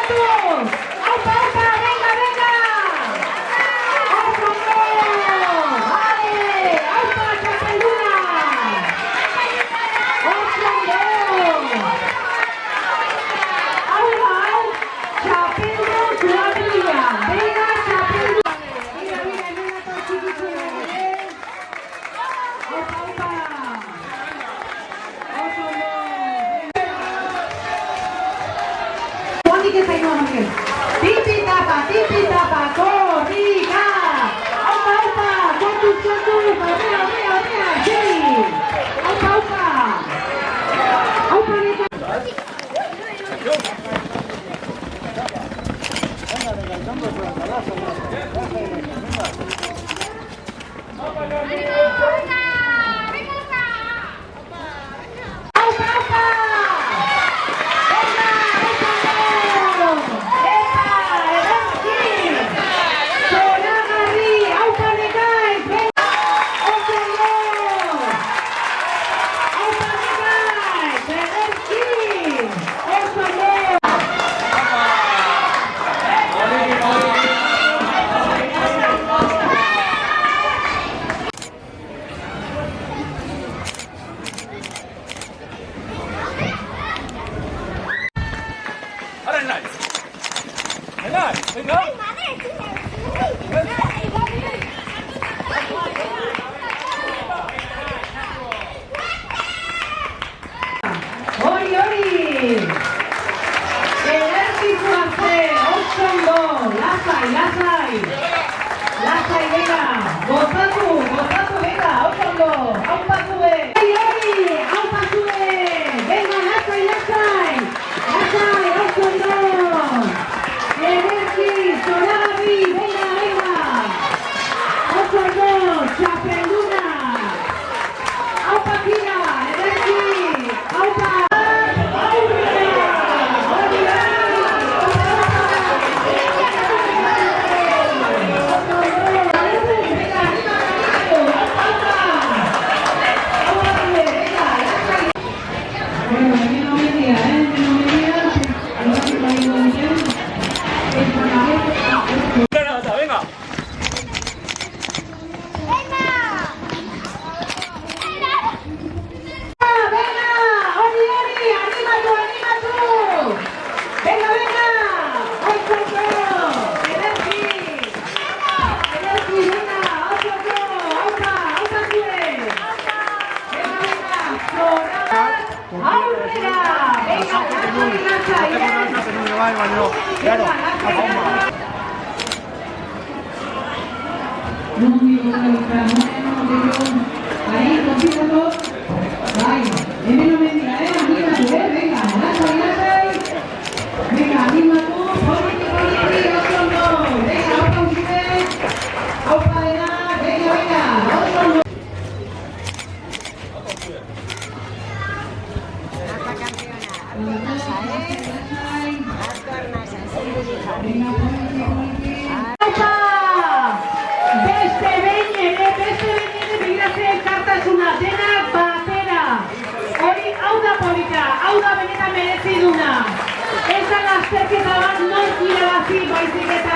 animatuz! Aupa, aupa, venga, venga! Oso ondo! Vale! Aupa, txapelduna! Oso ondo! Hau bai, txapeldun txapelduna! Venga, txapelduna! Mira, mira, hemen dator txikitzunak ere. Aupa, aupa! Oso ondo! Tipi-tapa, korrika! Aupa, aupa, kontuz, aurrea, txeri! Aupa, aupa! Aupa, neta! Aupa, aupa! Lasai, venga, gozatu, venga, oso aupa zue! Aupa zue! Venga, lasai, oso ondo! Ederki, zoragarri, venga! Oso ondo, txapelduna! Aupa kira, ederki! Aupa! Ahí, contigo, vaya, hemen omen dira, animatu, venga, lasai, venga, animatu, politi, oso ondo, venga, aupa uzue, aupa dena, venga, oso ondo. Beste behin ere begiratzen elkartasuna, denak batera. Hori, hau da polita, hau da benetan merezi duna. Ez da lasterketa bat nork irabazi baizik eta